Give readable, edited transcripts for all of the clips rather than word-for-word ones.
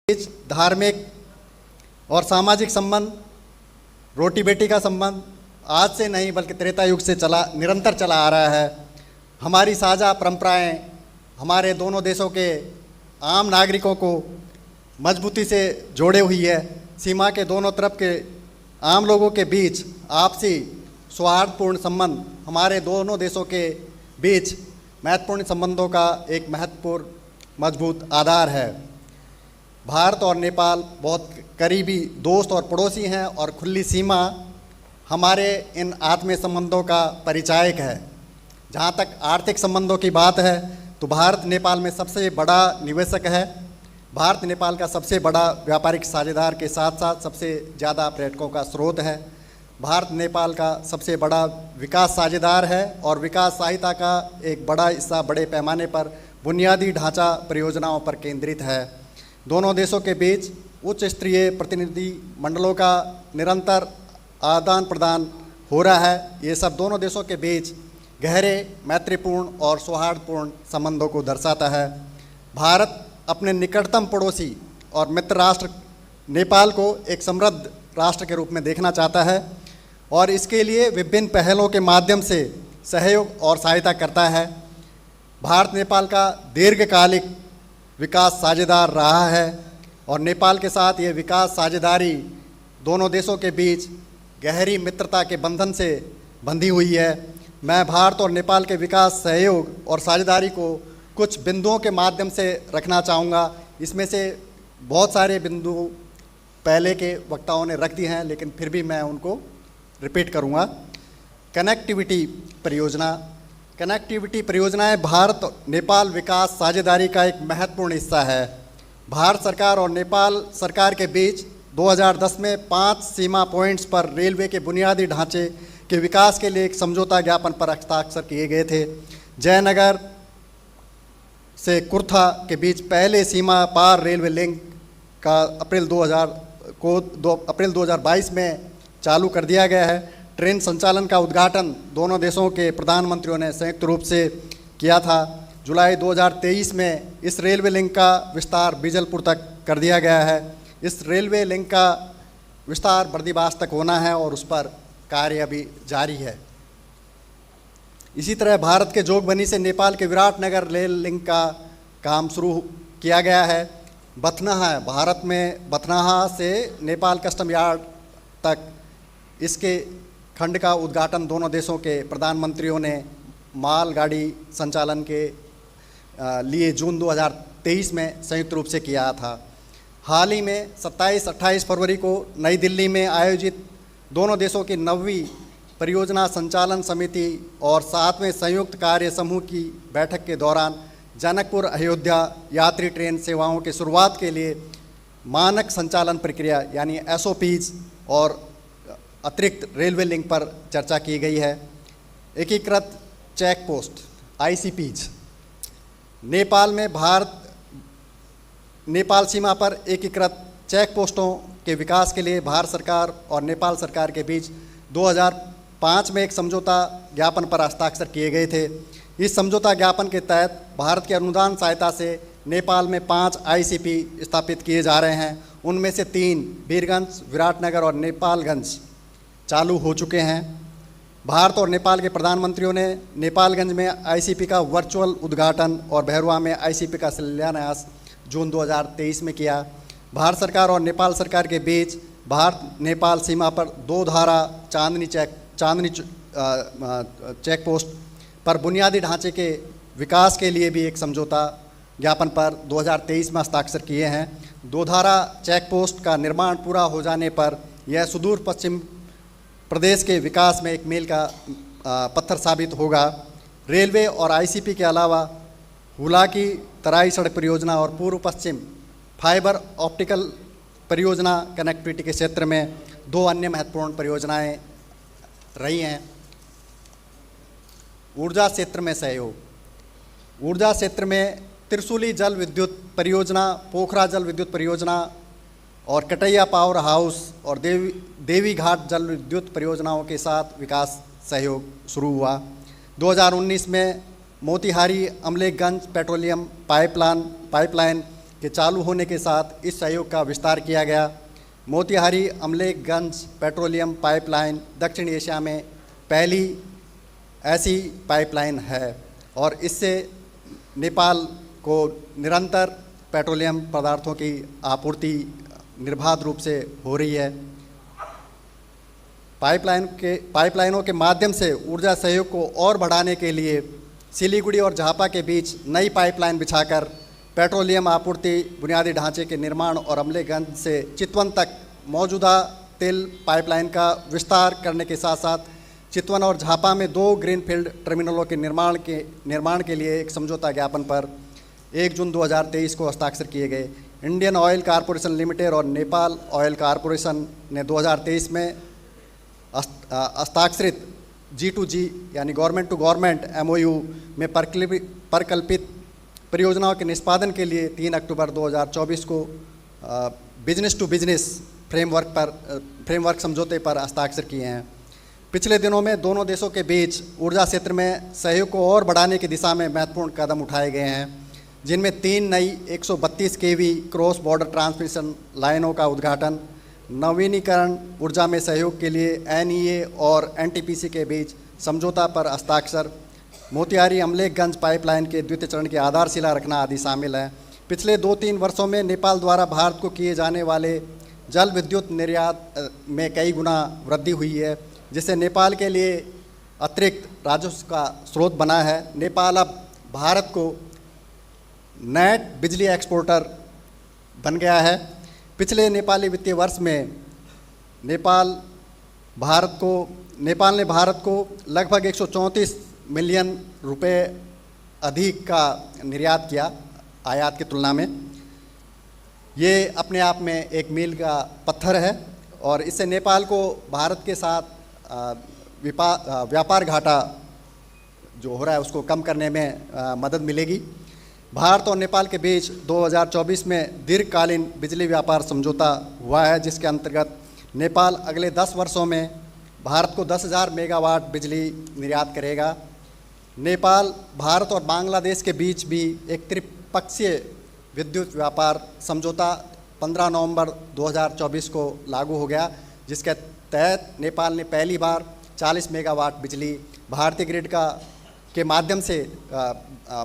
बीच धार्मिक और सामाजिक संबंध, रोटी बेटी का संबंध आज से नहीं बल्कि त्रेता युग से निरंतर चला आ रहा है। हमारी साझा परंपराएं हमारे दोनों देशों के आम नागरिकों को मजबूती से जोड़े हुई है। सीमा के दोनों तरफ के आम लोगों के बीच आपसी सौहार्दपूर्ण संबंध हमारे दोनों देशों के बीच महत्वपूर्ण संबंधों का एक महत्वपूर्ण मजबूत आधार है। भारत और नेपाल बहुत करीबी दोस्त और पड़ोसी हैं और खुली सीमा हमारे इन आत्मीय संबंधों का परिचायक है। जहाँ तक आर्थिक संबंधों की बात है तो भारत नेपाल में सबसे बड़ा निवेशक है। भारत नेपाल का सबसे बड़ा व्यापारिक साझेदार के साथ साथ सबसे ज़्यादा पर्यटकों का स्रोत है। भारत नेपाल का सबसे बड़ा विकास साझेदार है और विकास सहायता का एक बड़ा हिस्सा बड़े पैमाने पर बुनियादी ढांचा परियोजनाओं पर केंद्रित है। दोनों देशों के बीच उच्च स्तरीय प्रतिनिधि मंडलों का निरंतर आदान प्रदान हो रहा है। ये सब दोनों देशों के बीच गहरे मैत्रीपूर्ण और सौहार्दपूर्ण संबंधों को दर्शाता है। भारत अपने निकटतम पड़ोसी और मित्र राष्ट्र नेपाल को एक समृद्ध राष्ट्र के रूप में देखना चाहता है और इसके लिए विभिन्न पहलों के माध्यम से सहयोग और सहायता करता है। भारत नेपाल का दीर्घकालिक विकास साझेदार रहा है और नेपाल के साथ ये विकास साझेदारी दोनों देशों के बीच गहरी मित्रता के बंधन से बंधी हुई है। मैं भारत और नेपाल के विकास सहयोग और साझेदारी को कुछ बिंदुओं के माध्यम से रखना चाहूँगा। इसमें से बहुत सारे बिंदु पहले के वक्ताओं ने रख दिए हैं लेकिन फिर भी मैं उनको रिपीट करूँगा। कनेक्टिविटी परियोजना। कनेक्टिविटी परियोजनाएं भारत नेपाल विकास साझेदारी का एक महत्वपूर्ण हिस्सा है। भारत सरकार और नेपाल सरकार के बीच 2010 में 5 सीमा पॉइंट्स पर रेलवे के बुनियादी ढांचे के विकास के लिए एक समझौता ज्ञापन पर हस्ताक्षर किए गए थे। जयनगर से कुर्था के बीच पहले सीमा पार रेलवे लिंक का अप्रैल 2022 में चालू कर दिया गया है। ट्रेन संचालन का उद्घाटन दोनों देशों के प्रधानमंत्रियों ने संयुक्त रूप से किया था। जुलाई 2023 में इस रेलवे लिंक का विस्तार बीजलपुर तक कर दिया गया है। इस रेलवे लिंक का विस्तार बर्दीवास तक होना है और उस पर कार्य अभी जारी है। इसी तरह भारत के जोगबनी से नेपाल के विराटनगर रेल लिंक का काम शुरू किया गया है। बथनाहा, भारत में बथनाहा से नेपाल कस्टम यार्ड तक इसके खंड का उद्घाटन दोनों देशों के प्रधानमंत्रियों ने मालगाड़ी संचालन के लिए जून 2023 में संयुक्त रूप से किया था। हाल ही में 27-28 फरवरी को नई दिल्ली में आयोजित दोनों देशों की 9वीं परियोजना संचालन समिति और 7वें संयुक्त कार्य समूह की बैठक के दौरान जनकपुर अयोध्या यात्री ट्रेन सेवाओं की शुरुआत के लिए मानक संचालन प्रक्रिया यानी SOPs और अतिरिक्त रेलवे लिंक पर चर्चा की गई है। एकीकृत चेक पोस्ट ICPs। नेपाल में भारत नेपाल सीमा पर एकीकृत चेक पोस्टों के विकास के लिए भारत सरकार और नेपाल सरकार के बीच 2005 में एक समझौता ज्ञापन पर हस्ताक्षर किए गए थे। इस समझौता ज्ञापन के तहत भारत के अनुदान सहायता से नेपाल में 5 ICP स्थापित किए जा रहे हैं। उनमें से 3 वीरगंज, विराटनगर और नेपालगंज चालू हो चुके हैं। भारत और नेपाल के प्रधानमंत्रियों ने नेपालगंज में ICP का वर्चुअल उद्घाटन और भैरवा में ICP का शिलान्यास जून 2023 में किया। भारत सरकार और नेपाल सरकार के बीच भारत नेपाल सीमा पर 2 धारा चांदनी चेक पोस्ट पर बुनियादी ढांचे के विकास के लिए भी एक समझौता ज्ञापन पर 2023 में हस्ताक्षर किए हैं। 2 धारा चेक पोस्ट का निर्माण पूरा हो जाने पर यह सुदूर पश्चिम प्रदेश के विकास में एक मील का पत्थर साबित होगा। रेलवे और ICP के अलावा हुलाकी तराई सड़क परियोजना और पूर्व पश्चिम फाइबर ऑप्टिकल परियोजना कनेक्टिविटी के क्षेत्र में 2 अन्य महत्वपूर्ण परियोजनाएं रही हैं। ऊर्जा क्षेत्र में सहयोग। ऊर्जा क्षेत्र में त्रिशूली जल विद्युत परियोजना, पोखरा जल विद्युत परियोजना और कटैया पावर हाउस और देवी घाट जल विद्युत परियोजनाओं के साथ विकास सहयोग शुरू हुआ। 2019 में मोतिहारी अमलेखगंज पेट्रोलियम पाइपलाइन के चालू होने के साथ इस सहयोग का विस्तार किया गया। मोतिहारी अमलेखगंज पेट्रोलियम पाइपलाइन दक्षिण एशिया में पहली ऐसी पाइपलाइन है और इससे नेपाल को निरंतर पेट्रोलियम पदार्थों की आपूर्ति निर्बाध रूप से हो रही है। पाइपलाइनों के माध्यम से ऊर्जा सहयोग को और बढ़ाने के लिए सिलीगुड़ी और झापा के बीच नई पाइपलाइन बिछाकर पेट्रोलियम आपूर्ति बुनियादी ढांचे के निर्माण और अमलेखगंज से चितवन तक मौजूदा तेल पाइपलाइन का विस्तार करने के साथ साथ चितवन और झापा में 2 ग्रीनफील्ड टर्मिनलों के निर्माण के लिए एक समझौता ज्ञापन पर 1 जून 2023 को हस्ताक्षर किए गए। इंडियन ऑयल कॉरपोरेशन लिमिटेड और नेपाल ऑयल कॉरपोरेशन ने 2023 में हस्ताक्षरित G2G यानी गवर्नमेंट टू गवर्नमेंट MOU में प्रकल्पित परियोजनाओं के निष्पादन के लिए 3 अक्टूबर 2024 को बिजनेस टू बिजनेस फ्रेमवर्क समझौते पर हस्ताक्षर किए हैं। पिछले दिनों में दोनों देशों के बीच ऊर्जा क्षेत्र में सहयोग को और बढ़ाने की दिशा में महत्वपूर्ण कदम उठाए गए हैं, जिनमें 3 नई 132 kV क्रॉस बॉर्डर ट्रांसमिशन लाइनों का उद्घाटन, नवीनीकरण ऊर्जा में सहयोग के लिए NEA और NTPC के बीच समझौता पर हस्ताक्षर, मोतिहारी अमलेखगंज पाइपलाइन के द्वितीय चरण की आधारशिला रखना आदि शामिल है। पिछले 2-3 वर्षों में नेपाल द्वारा भारत को किए जाने वाले जल विद्युत निर्यात में कई गुना वृद्धि हुई है, जिससे नेपाल के लिए अतिरिक्त राजस्व का स्रोत बना है। नेपाल अब भारत को नेट बिजली एक्सपोर्टर बन गया है। पिछले नेपाली वित्तीय वर्ष में नेपाल ने भारत को लगभग 134 मिलियन रुपए अधिक का निर्यात किया आयात की तुलना में। ये अपने आप में एक मील का पत्थर है और इससे नेपाल को भारत के साथ व्यापार घाटा जो हो रहा है उसको कम करने में मदद मिलेगी। भारत और नेपाल के बीच 2024 में दीर्घकालीन बिजली व्यापार समझौता हुआ है, जिसके अंतर्गत नेपाल अगले 10 वर्षों में भारत को 10,000 मेगावाट बिजली निर्यात करेगा। नेपाल, भारत और बांग्लादेश के बीच भी एक त्रिपक्षीय विद्युत व्यापार समझौता 15 नवंबर 2024 को लागू हो गया, जिसके तहत नेपाल ने पहली बार 40 मेगावाट बिजली भारतीय ग्रिड के माध्यम से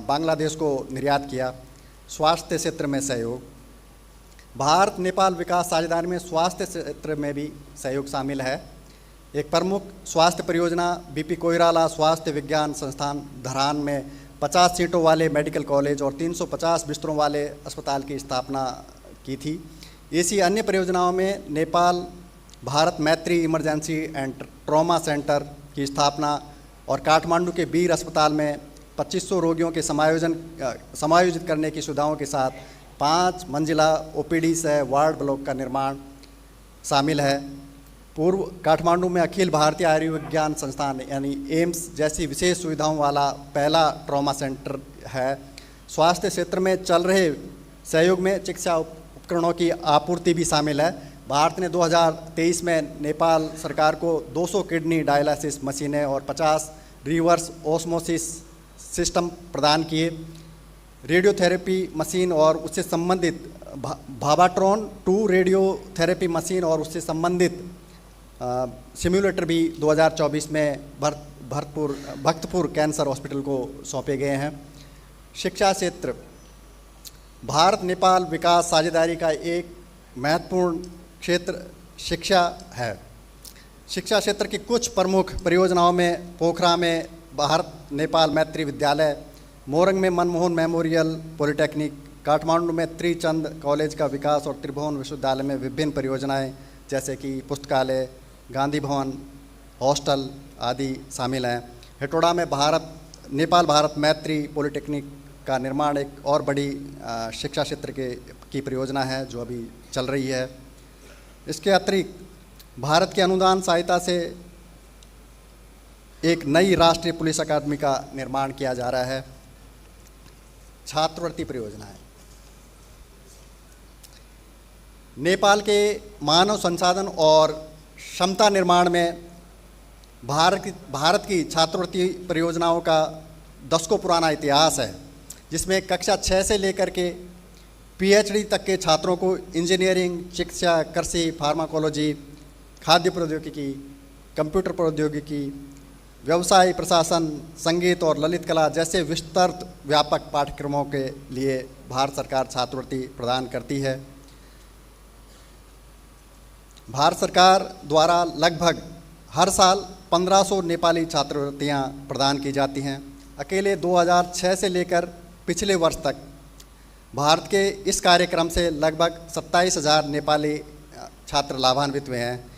बांग्लादेश को निर्यात किया। स्वास्थ्य क्षेत्र में सहयोग, भारत नेपाल विकास साझेदारी में स्वास्थ्य क्षेत्र में भी सहयोग शामिल है। एक प्रमुख स्वास्थ्य परियोजना BP कोइराला स्वास्थ्य विज्ञान संस्थान धरान में 50 सीटों वाले मेडिकल कॉलेज और 350 बिस्तरों वाले अस्पताल की स्थापना की थी। ऐसी अन्य परियोजनाओं में नेपाल भारत मैत्री इमरजेंसी एंड ट्रॉमा सेंटर की स्थापना और काठमांडू के वीर अस्पताल में 2500 रोगियों के समायोजित करने की सुविधाओं के साथ 5 मंजिला OPD से वार्ड ब्लॉक का निर्माण शामिल है। पूर्व काठमांडू में अखिल भारतीय आयुर्विज्ञान संस्थान यानी एम्स जैसी विशेष सुविधाओं वाला पहला ट्रॉमा सेंटर है। स्वास्थ्य क्षेत्र में चल रहे सहयोग में चिकित्सा उपकरणों की आपूर्ति भी शामिल है। भारत ने 2023 में नेपाल सरकार को 200 किडनी डायलिसिस मशीनें और 50 रिवर्स ऑस्मोसिस सिस्टम प्रदान किए। रेडियोथेरेपी मशीन और उससे संबंधित भावाट्रॉन 2 रेडियोथेरेपी मशीन और उससे संबंधित सिम्युलेटर भी 2024 में भक्तपुर कैंसर हॉस्पिटल को सौंपे गए हैं। शिक्षा क्षेत्र, भारत नेपाल विकास साझेदारी का एक महत्वपूर्ण क्षेत्र शिक्षा है। शिक्षा क्षेत्र की कुछ प्रमुख परियोजनाओं में पोखरा में भारत नेपाल मैत्री विद्यालय, मोरंग में मनमोहन मेमोरियल पॉलिटेक्निक, काठमांडू में त्रिचंद कॉलेज का विकास और त्रिभुवन विश्वविद्यालय में विभिन्न परियोजनाएं जैसे कि पुस्तकालय, गांधी भवन, हॉस्टल आदि शामिल हैं। हेटोड़ा में नेपाल भारत मैत्री पॉलिटेक्निक का निर्माण एक और बड़ी शिक्षा क्षेत्र की परियोजना है जो अभी चल रही है। इसके अतिरिक्त भारत के अनुदान सहायता से एक नई राष्ट्रीय पुलिस अकादमी का निर्माण किया जा रहा है। छात्रवृत्ति परियोजनाएं, नेपाल के मानव संसाधन और क्षमता निर्माण में भारत की छात्रवृत्ति परियोजनाओं का दशकों पुराना इतिहास है, जिसमें कक्षा 6 से लेकर के पीएचडी तक के छात्रों को इंजीनियरिंग, चिकित्सा, कृषि, फार्माकोलॉजी, खाद्य प्रौद्योगिकी, कंप्यूटर प्रौद्योगिकी, व्यवसाय प्रशासन, संगीत और ललित कला जैसे विस्तृत व्यापक पाठ्यक्रमों के लिए भारत सरकार छात्रवृत्ति प्रदान करती है। भारत सरकार द्वारा लगभग हर साल 1500 नेपाली छात्रवृत्तियां प्रदान की जाती हैं। अकेले 2006 से लेकर पिछले वर्ष तक भारत के इस कार्यक्रम से लगभग 27,000 नेपाली छात्र लाभान्वित हुए हैं।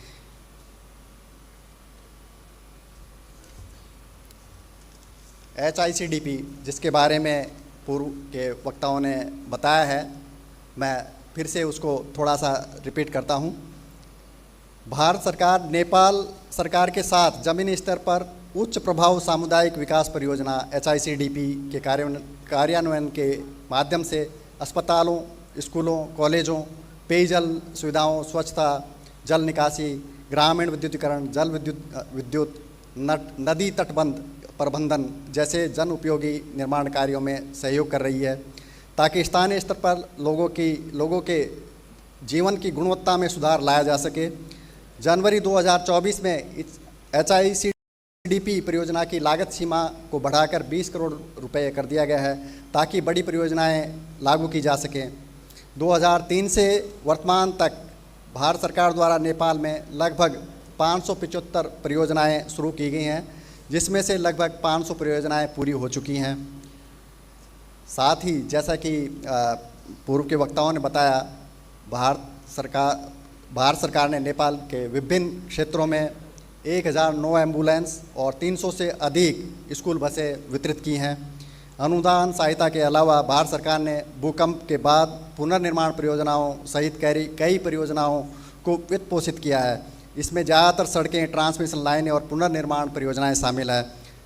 HICDP जिसके बारे में पूर्व के वक्ताओं ने बताया है, मैं फिर से उसको थोड़ा सा रिपीट करता हूँ। भारत सरकार नेपाल सरकार के साथ ज़मीनी स्तर पर उच्च प्रभाव सामुदायिक विकास परियोजना HICDP के कार्यान्वयन के माध्यम से अस्पतालों, स्कूलों, कॉलेजों, पेयजल सुविधाओं, स्वच्छता, जल निकासी, ग्रामीण विद्युतीकरण, जल विद्युत, नदी तटबंध प्रबंधन जैसे जन उपयोगी निर्माण कार्यों में सहयोग कर रही है, ताकि स्थानीय स्तर पर लोगों के जीवन की गुणवत्ता में सुधार लाया जा सके। जनवरी 2024 में इस HICDP परियोजना की लागत सीमा को बढ़ाकर 20 करोड़ रुपए कर दिया गया है, ताकि बड़ी परियोजनाएं लागू की जा सकें। 2003 से वर्तमान तक भारत सरकार द्वारा नेपाल में लगभग 575 परियोजनाएं शुरू की गई हैं, जिसमें से लगभग 500 परियोजनाएं पूरी हो चुकी हैं। साथ ही जैसा कि पूर्व के वक्ताओं ने बताया, भारत सरकार ने नेपाल के विभिन्न क्षेत्रों में 1009 एम्बुलेंस और 300 से अधिक स्कूल बसें वितरित की हैं। अनुदान सहायता के अलावा भारत सरकार ने भूकंप के बाद पुनर्निर्माण परियोजनाओं सहित कई परियोजनाओं को वित्त पोषित किया है। इसमें ज़्यादातर सड़कें, ट्रांसमिशन लाइनें और पुनर्निर्माण परियोजनाएं शामिल है।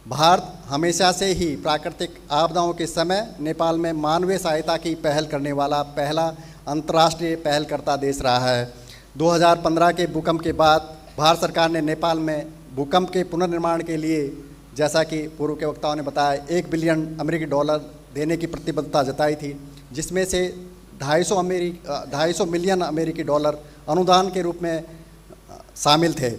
भारत हमेशा से ही प्राकृतिक आपदाओं के समय नेपाल में मानवीय सहायता की पहल करने वाला पहला अंतर्राष्ट्रीय पहलकर्ता देश रहा है। 2015 के भूकंप के बाद भारत सरकार ने नेपाल में भूकंप के पुनर्निर्माण के लिए, जैसा कि पूर्व के वक्ताओं ने बताया, $1 बिलियन देने की प्रतिबद्धता जताई थी, जिसमें से 250 मिलियन अमेरिकी डॉलर अनुदान के रूप में शामिल थे।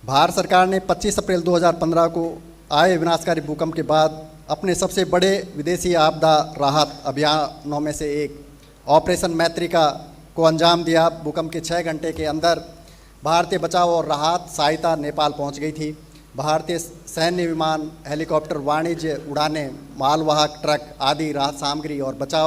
भारत सरकार ने 25 अप्रैल 2015 को आए विनाशकारी भूकंप के बाद अपने सबसे बड़े विदेशी आपदा राहत अभियानों में से एक ऑपरेशन मैत्रिका को अंजाम दिया। भूकंप के 6 घंटे के अंदर भारतीय बचाव और राहत सहायता नेपाल पहुंच गई थी। भारतीय सैन्य विमान, हेलीकॉप्टर, वाणिज्य उड़ानें, मालवाहक ट्रक आदि राहत सामग्री और बचाव